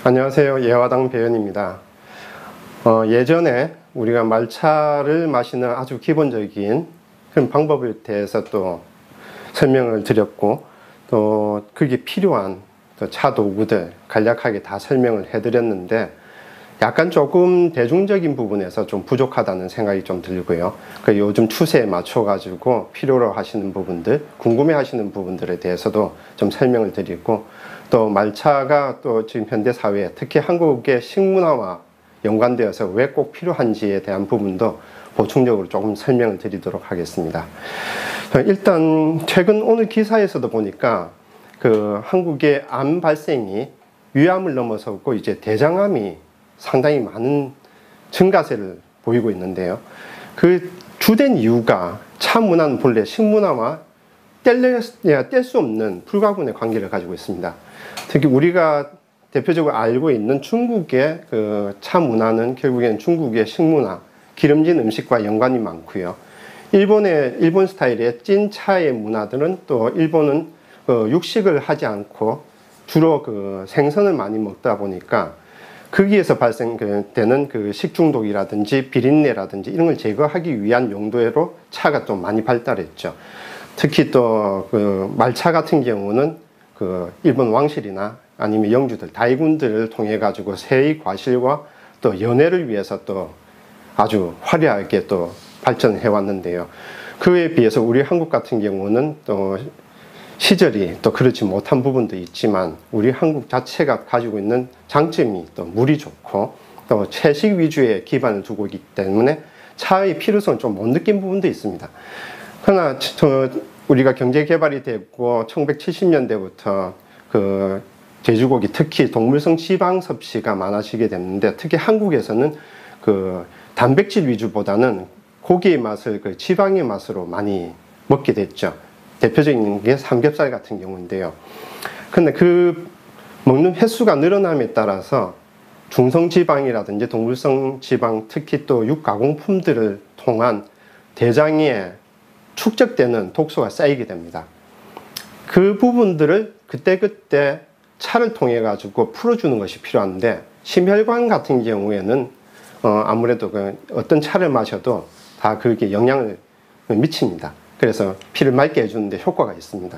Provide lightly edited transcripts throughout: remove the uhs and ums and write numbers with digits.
안녕하세요. 예화당 배현입니다. 예전에 우리가 말차를 마시는 아주 기본적인 그런 방법에 대해서 또 설명을 드렸고, 또 그게 필요한 차 도구들 간략하게 다 설명을 해드렸는데, 약간 조금 대중적인 부분에서 좀 부족하다는 생각이 좀 들고요. 요즘 추세에 맞춰가지고 필요로 하시는 부분들, 궁금해 하시는 부분들에 대해서도 좀 설명을 드리고, 또 말차가 또 지금 현대 사회에 특히 한국의 식문화와 연관되어서 왜 꼭 필요한지에 대한 부분도 보충적으로 조금 설명을 드리도록 하겠습니다. 일단 최근 오늘 기사에서도 보니까 한국의 암 발생이 위암을 넘어섰고 이제 대장암이 상당히 많은 증가세를 보이고 있는데요. 그 주된 이유가 차 문화는 본래 식문화와 뗄 수 없는 불가분의 관계를 가지고 있습니다. 특히 우리가 대표적으로 알고 있는 중국의 차 문화는 결국엔 중국의 식문화, 기름진 음식과 연관이 많고요. 일본 스타일의 찐 차의 문화들은 또 일본은 육식을 하지 않고 주로 생선을 많이 먹다 보니까 거기에서 발생되는 식중독이라든지 비린내라든지 이런 걸 제거하기 위한 용도로 차가 또 많이 발달했죠. 특히 또 말차 같은 경우는 일본 왕실이나 아니면 영주들, 다이군들을 통해 가지고 세의 과실과 또 연애를 위해서 또 아주 화려하게 또 발전해 왔는데요. 그에 비해서 우리 한국 같은 경우는 또 시절이 또 그렇지 못한 부분도 있지만 우리 한국 자체가 가지고 있는 장점이 또 물이 좋고 또 채식 위주의 기반을 두고 있기 때문에 차의 필요성을 좀 못 느낀 부분도 있습니다. 그러나 우리가 경제 개발이 됐고 1970년대부터 돼지고기, 특히 동물성 지방 섭취가 많아지게 됐는데, 특히 한국에서는 단백질 위주보다는 고기의 맛을 지방의 맛으로 많이 먹게 됐죠. 대표적인 게 삼겹살 같은 경우인데요. 근데 먹는 횟수가 늘어남에 따라서 중성지방이라든지 동물성 지방, 특히 또 육가공품들을 통한 대장에 축적되는 독소가 쌓이게 됩니다. 그 부분들을 그때그때 차를 통해 가지고 풀어주는 것이 필요한데, 심혈관 같은 경우에는 아무래도 어떤 차를 마셔도 다 그렇게 영향을 미칩니다. 그래서 피를 맑게 해주는데 효과가 있습니다.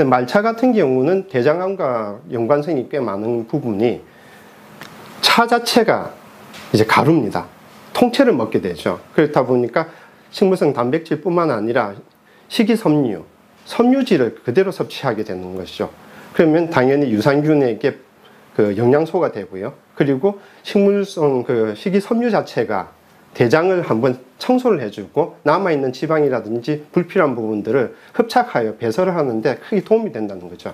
말차 같은 경우는 대장암과 연관성이 꽤 많은 부분이 차 자체가 이제 가루입니다. 통째를 먹게 되죠. 그렇다 보니까 식물성 단백질뿐만 아니라 식이섬유, 섬유질을 그대로 섭취하게 되는 것이죠. 그러면 당연히 유산균에게 영양소가 되고요. 그리고 식물성 식이섬유 자체가 대장을 한번 청소를 해주고 남아있는 지방이라든지 불필요한 부분들을 흡착하여 배설을 하는데 크게 도움이 된다는 거죠.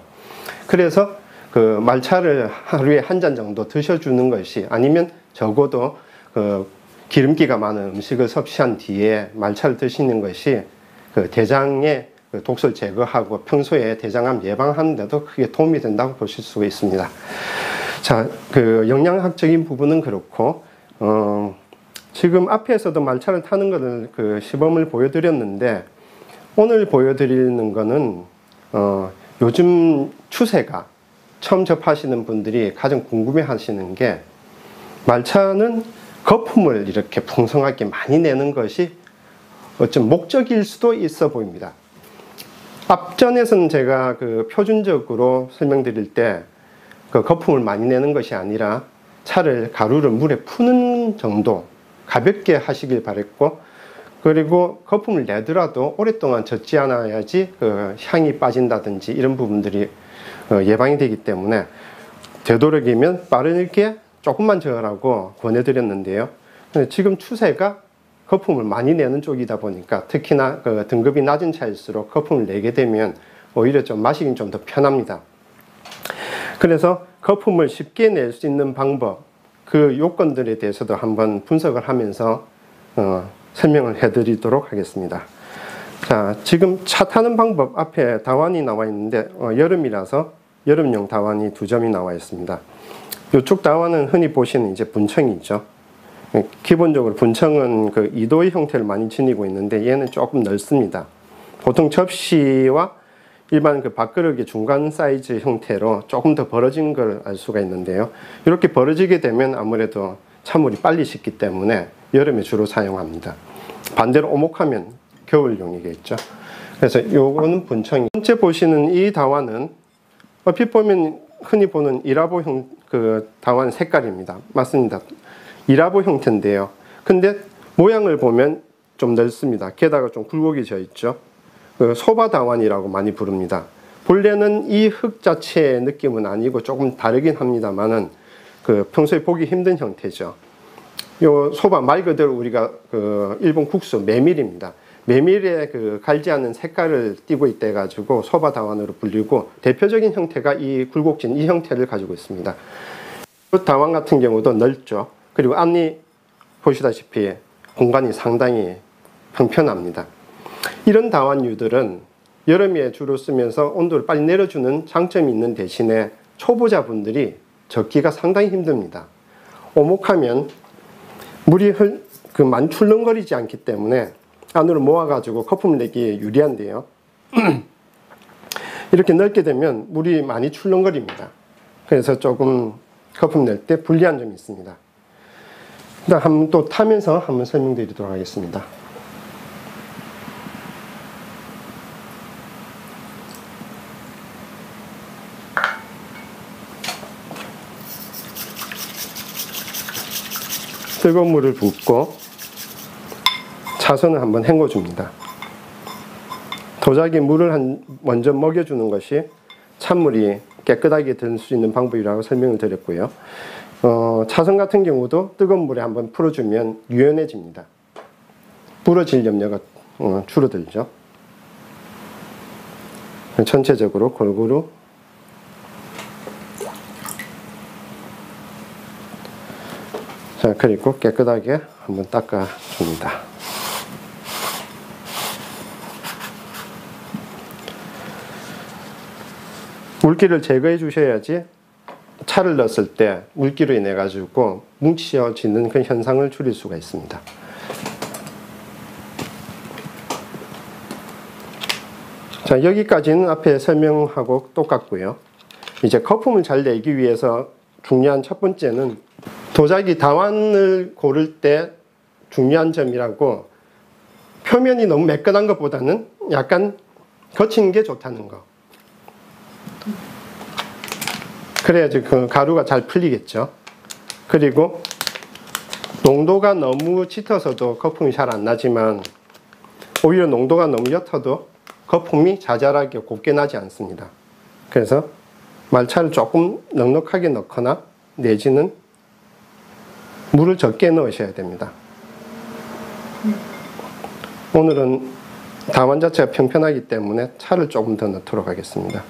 그래서 말차를 하루에 한 잔 정도 드셔주는 것이, 아니면 적어도 기름기가 많은 음식을 섭취한 뒤에 말차를 드시는 것이 대장의 독소를 제거하고 평소에 대장암 예방하는 데도 크게 도움이 된다고 보실 수가 있습니다. 자, 영양학적인 부분은 그렇고, 지금 앞에서도 말차를 타는 것을 시범을 보여드렸는데, 오늘 보여드리는 거는 요즘 추세가 처음 접하시는 분들이 가장 궁금해 하시는 게, 말차는 거품을 이렇게 풍성하게 많이 내는 것이 어쩜 목적일 수도 있어 보입니다. 앞전에서는 제가 표준적으로 설명드릴 때 거품을 많이 내는 것이 아니라 차를 가루를 물에 푸는 정도 가볍게 하시길 바랬고, 그리고 거품을 내더라도 오랫동안 젓지 않아야지 향이 빠진다든지 이런 부분들이 예방이 되기 때문에 되도록이면 빠르게 조금만 저으라고 권해드렸는데요. 지금 추세가 거품을 많이 내는 쪽이다 보니까, 특히나 등급이 낮은 차일수록 거품을 내게 되면 오히려 좀 마시긴 좀 더 편합니다. 그래서 거품을 쉽게 낼 수 있는 방법, 그 요건들에 대해서도 한번 분석을 하면서 설명을 해드리도록 하겠습니다. 자, 지금 차 타는 방법 앞에 다완이 나와 있는데 여름이라서 여름용 다완이 2점이 나와 있습니다. 이쪽 다완은 흔히 보시는 이제 분청이죠. 기본적으로 분청은 2도의 형태를 많이 지니고 있는데 얘는 조금 넓습니다. 보통 접시와 일반 그 밥그릇의 중간 사이즈 형태로 조금 더 벌어진 걸 알 수가 있는데요. 이렇게 벌어지게 되면 아무래도 찬물이 빨리 식기 때문에 여름에 주로 사용합니다. 반대로 오목하면 겨울용이겠죠. 그래서 요거는 분청이. 현재 보시는 이 다완은 얼핏 보면 흔히 보는 이라보 그 다완 색깔입니다. 맞습니다. 이라보 형태인데요. 근데 모양을 보면 좀 넓습니다. 게다가 좀 굴곡이 있죠. 그 소바 다완이라고 많이 부릅니다. 본래는 이 흙 자체의 느낌은 아니고 조금 다르긴 합니다만은 그 평소에 보기 힘든 형태죠. 요 소바 말 그대로 우리가 그 일본 국수 메밀입니다. 메밀에 그 갈지 않는 색깔을 띠고 있대 가지고 소바 다완으로 불리고, 대표적인 형태가 이 굴곡진 이 형태를 가지고 있습니다. 이 다완 같은 경우도 넓죠. 그리고 앞니 보시다시피 공간이 상당히 평평합니다. 이런 다완유들은 여름에 주로 쓰면서 온도를 빨리 내려주는 장점이 있는 대신에 초보자분들이 적기가 상당히 힘듭니다. 오목하면 물이 많이 출렁거리지 않기 때문에 안으로 모아가지고 거품을 내기에 유리한데요. 이렇게 넓게 되면 물이 많이 출렁거립니다. 그래서 조금 거품 낼 때 불리한 점이 있습니다. 일단 한번 또 타면서 한번 설명드리도록 하겠습니다. 뜨거운 물을 붓고 차선을 한번 헹궈 줍니다. 도자기 물을 먼저 먹여주는 것이 찬물이 깨끗하게 들 수 있는 방법이라고 설명을 드렸고요. 차선 같은 경우도 뜨거운 물에 한번 풀어주면 유연해집니다. 부러질 염려가 줄어들죠. 전체적으로 골고루 자, 그리고 깨끗하게 한번 닦아줍니다. 물기를 제거해 주셔야지 차를 넣었을 때 물기로 인해 가지고 뭉쳐지는 그 현상을 줄일 수가 있습니다. 자, 여기까지는 앞에 설명하고 똑같고요. 이제 거품을 잘 내기 위해서 중요한 첫 번째는 도자기 다완을 고를 때 중요한 점이라고, 표면이 너무 매끈한 것보다는 약간 거친 게 좋다는 거. 그래야지 그 가루가 잘 풀리겠죠. 그리고 농도가 너무 짙어서도 거품이 잘 안 나지만, 오히려 농도가 너무 옅어도 거품이 자잘하게 곱게 나지 않습니다. 그래서 말차를 조금 넉넉하게 넣거나 내지는 물을 적게 넣으셔야 됩니다. 오늘은 다완 자체가 평평하기 때문에 차를 조금 더 넣도록 하겠습니다.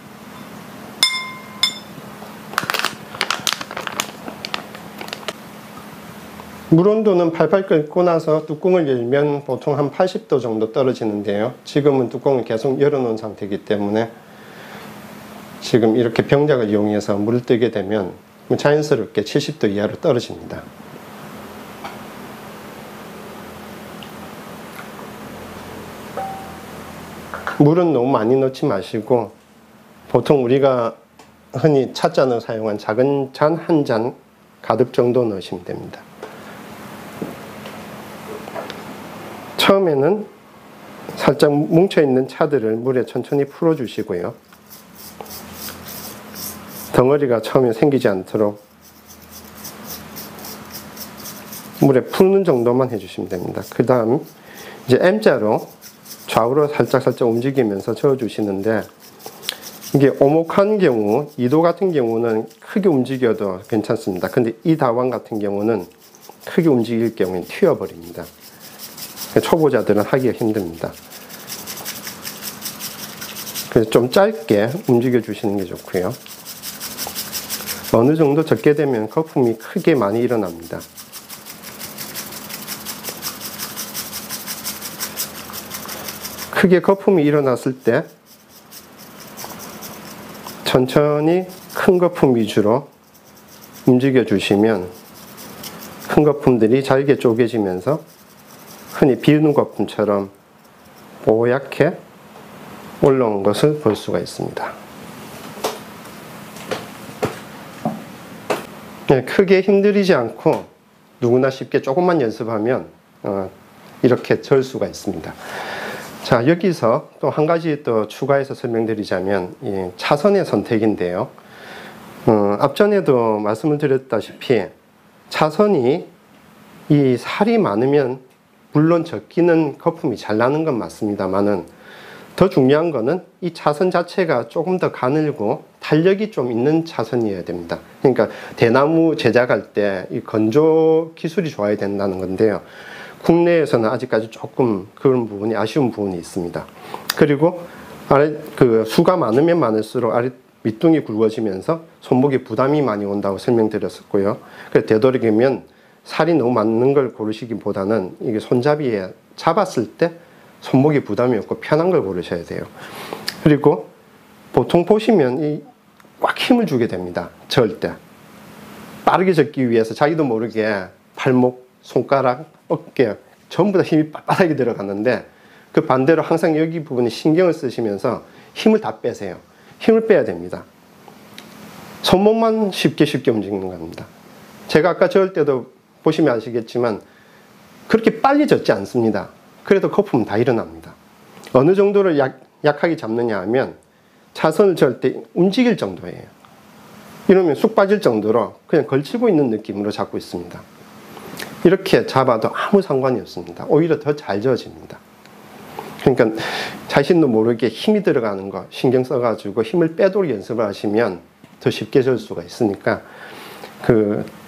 물 온도는 팔팔 끓고 나서 뚜껑을 열면 보통 한 80도 정도 떨어지는데요. 지금은 뚜껑을 계속 열어놓은 상태이기 때문에 지금 이렇게 병작을 이용해서 물을 뜨게 되면 자연스럽게 70도 이하로 떨어집니다. 물은 너무 많이 넣지 마시고, 보통 우리가 흔히 찻잔으로 사용한 작은 잔 한 잔 가득 정도 넣으시면 됩니다. 처음에는 살짝 뭉쳐있는 차들을 물에 천천히 풀어주시고요. 덩어리가 처음에 생기지 않도록 물에 푸는 정도만 해주시면 됩니다. 그 다음 이제 M자로 좌우로 살짝 움직이면서 저어주시는데, 이게 오목한 경우, 2도 같은 경우는 크게 움직여도 괜찮습니다. 근데 이 다완 같은 경우는 크게 움직일 경우엔 튀어버립니다. 초보자들은 하기가 힘듭니다. 그래서 좀 짧게 움직여 주시는 게 좋고요. 어느 정도 적게 되면 거품이 크게 많이 일어납니다. 크게 거품이 일어났을 때 천천히 큰 거품 위주로 움직여 주시면 큰 거품들이 잘게 쪼개지면서 흔히 비누 거품처럼 뽀얗게 올라온 것을 볼 수가 있습니다. 네, 크게 힘들이지 않고 누구나 쉽게 조금만 연습하면 이렇게 절 수가 있습니다. 자, 여기서 또 한 가지 또 추가해서 설명드리자면 이 차선의 선택인데요. 앞전에도 말씀을 드렸다시피 차선이 이 살이 많으면 물론 적기는 거품이 잘 나는 건 맞습니다만은 더 중요한 거는 이 차선 자체가 조금 더 가늘고 탄력이 좀 있는 차선이어야 됩니다. 그러니까 대나무 제작할 때 이 건조 기술이 좋아야 된다는 건데요. 국내에서는 아직까지 조금 그런 부분이 아쉬운 부분이 있습니다. 그리고 아래 그 수가 많으면 많을수록 아래 밑둥이 굵어지면서 손목에 부담이 많이 온다고 설명드렸었고요. 그래서 되도록이면 살이 너무 많은 걸 고르시기보다는 이게 손잡이에 잡았을 때 손목에 부담이 없고 편한 걸 고르셔야 돼요. 그리고 보통 보시면 이 꽉 힘을 주게 됩니다. 절 때. 빠르게 젓기 위해서 자기도 모르게 팔목, 손가락, 어깨 전부 다 힘이 빳빳하게 들어갔는데 그 반대로 항상 여기 부분에 신경을 쓰시면서 힘을 다 빼세요. 힘을 빼야 됩니다. 손목만 쉽게 움직이는 겁니다. 제가 아까 저을 때도 보시면 아시겠지만 그렇게 빨리 젓지 않습니다. 그래도 거품은 다 일어납니다. 어느 정도를 약하게 잡느냐 하면 차선을 절 때 움직일 정도예요. 이러면 쑥 빠질 정도로 그냥 걸치고 있는 느낌으로 잡고 있습니다. 이렇게 잡아도 아무 상관이 없습니다. 오히려 더 잘 저어집니다. 그러니까 자신도 모르게 힘이 들어가는 거 신경 써가지고 힘을 빼도록 연습을 하시면 더 쉽게 절 수가 있으니까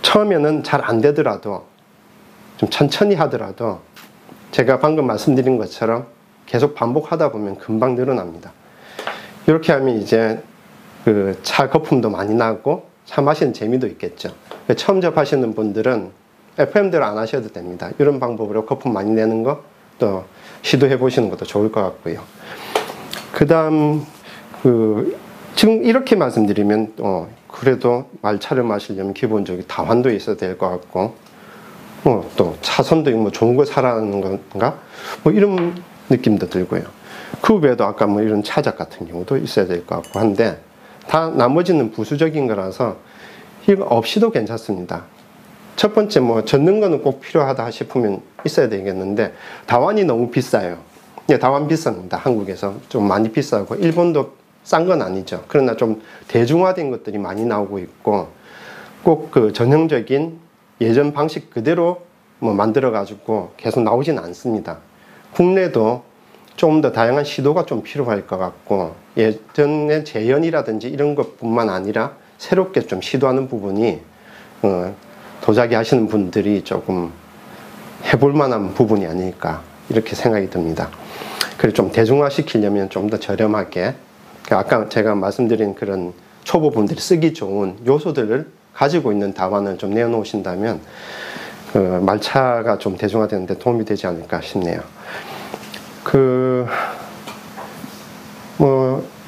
처음에는 잘 안 되더라도 좀 천천히 하더라도 제가 방금 말씀드린 것처럼 계속 반복하다 보면 금방 늘어납니다. 이렇게 하면 이제 차 거품도 많이 나고 차 마시는 재미도 있겠죠. 처음 접하시는 분들은 FM대로 안 하셔도 됩니다. 이런 방법으로 거품 많이 내는 거 또 시도해 보시는 것도 좋을 것 같고요. 그 다음 지금 이렇게 말씀드리면 그래도 말차를 마시려면 기본적인 다환도 있어야 될 것 같고 또 차선도 뭐 좋은 걸 사라는 건가 뭐 이런 느낌도 들고요. 그 외에도 아까 뭐 이런 차작 같은 경우도 있어야 될 것 같고 한데 다 나머지는 부수적인 거라서 이거 없이도 괜찮습니다. 첫 번째 뭐 젓는 거는 꼭 필요하다 싶으면 있어야 되겠는데 다환이 너무 비싸요. 네, 다환 비쌉니다. 한국에서 좀 많이 비싸고 일본도 싼 건 아니죠. 그러나 좀 대중화된 것들이 많이 나오고 있고 꼭 전형적인 예전 방식 그대로 뭐 만들어 가지고 계속 나오진 않습니다. 국내도 좀 더 다양한 시도가 좀 필요할 것 같고 예전의 재현이라든지 이런 것뿐만 아니라 새롭게 좀 시도하는 부분이 도자기 하시는 분들이 조금 해볼 만한 부분이 아닐까 이렇게 생각이 듭니다. 그래서 좀 대중화 시키려면 좀 더 저렴하게 아까 제가 말씀드린 그런 초보분들이 쓰기 좋은 요소들을 가지고 있는 다환을 좀 내놓으신다면 말차가 좀 대중화되는 데 도움이 되지 않을까 싶네요.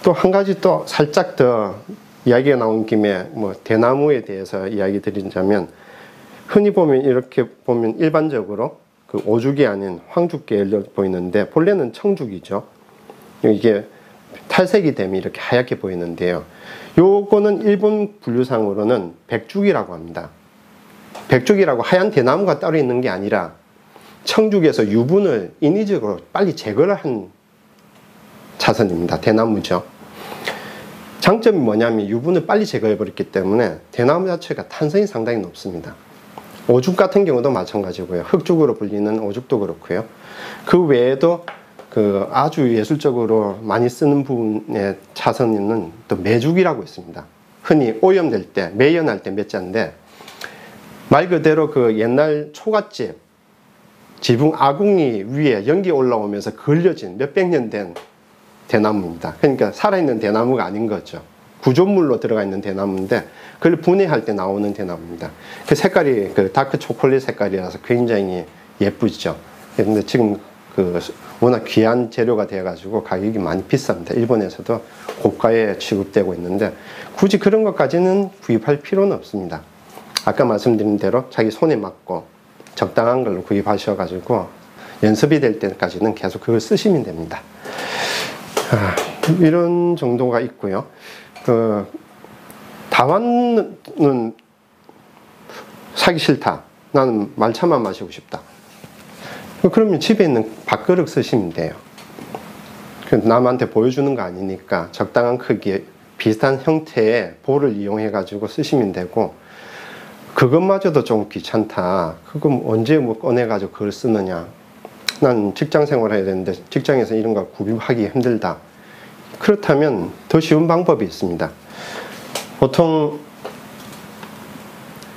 또 한 가지 또 살짝 더 이야기가 나온 김에 대나무에 대해서 이야기 드리자면 흔히 보면 이렇게 보면 일반적으로 오죽이 아닌 황죽계열로 보이는데 본래는 청죽이죠. 이게 탈색이 되면 이렇게 하얗게 보이는데요. 요거는 일본 분류상으로는 백죽이라고 합니다. 백죽이라고 하얀 대나무가 따로 있는 게 아니라 청죽에서 유분을 인위적으로 빨리 제거를 한 차선입니다. 대나무죠. 장점이 뭐냐면 유분을 빨리 제거해 버렸기 때문에 대나무 자체가 탄성이 상당히 높습니다. 오죽 같은 경우도 마찬가지고요. 흑죽으로 불리는 오죽도 그렇고요. 그 외에도 아주 예술적으로 많이 쓰는 부분의 차선에는 또 매죽이라고 있습니다. 흔히 오염될 때, 매연할 때 몇 자인데 말 그대로 옛날 초가집 지붕 아궁이 위에 연기 올라오면서 걸려진 몇백 년 된 대나무입니다. 그러니까 살아있는 대나무가 아닌 거죠. 구조물로 들어가 있는 대나무인데 그걸 분해할 때 나오는 대나무입니다. 그 색깔이 다크 초콜릿 색깔이라서 굉장히 예쁘죠. 그런데 지금 워낙 귀한 재료가 되어가지고 가격이 많이 비쌉니다. 일본에서도 고가에 취급되고 있는데 굳이 그런 것까지는 구입할 필요는 없습니다. 아까 말씀드린 대로 자기 손에 맞고 적당한 걸로 구입하셔가지고 연습이 될 때까지는 계속 그걸 쓰시면 됩니다. 이런 정도가 있고요. 다완은 사기 싫다. 나는 말차만 마시고 싶다. 그러면 집에 있는 밥그릇 쓰시면 돼요. 남한테 보여주는 거 아니니까 적당한 크기의 비슷한 형태의 볼을 이용해 가지고 쓰시면 되고, 그것마저도 좀 귀찮다. 그럼 언제 뭐 꺼내 가지고 그걸 쓰느냐. 난 직장 생활 해야 되는데 직장에서 이런 거 구비하기 힘들다. 그렇다면 더 쉬운 방법이 있습니다. 보통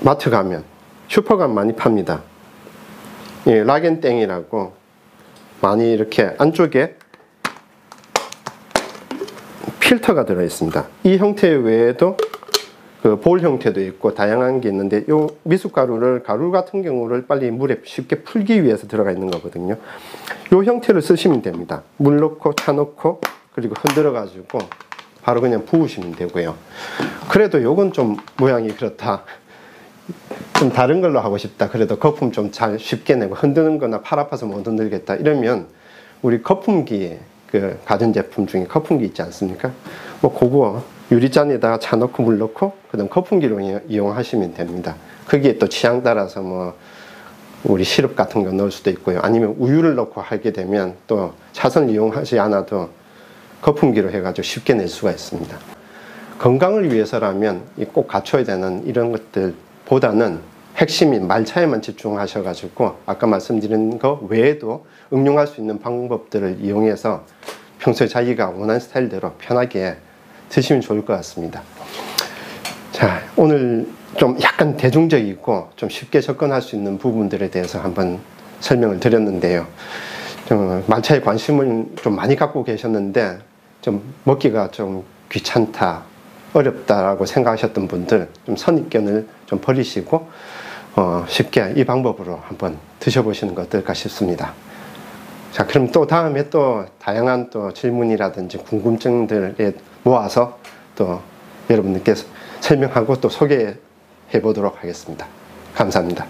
마트 가면, 슈퍼 가면 많이 팝니다. 예, 락앤땡이라고 많이 이렇게 안쪽에 필터가 들어 있습니다. 이 형태 외에도 그 볼 형태도 있고 다양한 게 있는데, 요 미숫가루를, 가루 같은 경우를 빨리 물에 쉽게 풀기 위해서 들어가 있는 거거든요. 요 형태를 쓰시면 됩니다. 물 넣고 차 넣고 그리고 흔들어 가지고 바로 그냥 부으시면 되고요. 그래도 요건 좀 모양이 그렇다, 좀 다른 걸로 하고 싶다, 그래도 거품 좀 잘 쉽게 내고 흔드는 거나 팔 아파서 못 흔들겠다 이러면 우리 거품기, 그 가전제품 중에 거품기 있지 않습니까? 뭐 그거 유리잔에다가 차 넣고 물 넣고 그다음 거품기로 이용하시면 됩니다. 거기에 또 취향 따라서 뭐 우리 시럽 같은 거 넣을 수도 있고요. 아니면 우유를 넣고 하게 되면 또 차선을 이용하지 않아도 거품기로 해가지고 쉽게 낼 수가 있습니다. 건강을 위해서라면 꼭 갖춰야 되는 이런 것들보다는 핵심인 말차에만 집중하셔가지고 아까 말씀드린 거 외에도 응용할 수 있는 방법들을 이용해서 평소에 자기가 원하는 스타일대로 편하게 드시면 좋을 것 같습니다. 자, 오늘 좀 약간 대중적이고 좀 쉽게 접근할 수 있는 부분들에 대해서 한번 설명을 드렸는데요. 좀 말차에 관심을 좀 많이 갖고 계셨는데 좀 먹기가 좀 귀찮다, 어렵다라고 생각하셨던 분들 좀 선입견을 좀 버리시고 쉽게 이 방법으로 한번 드셔보시는 것 어떨까 싶습니다. 자, 그럼 또 다음에 또 다양한 또 질문이라든지 궁금증들에 모아서 또 여러분들께 설명하고 또 소개해 보도록 하겠습니다. 감사합니다.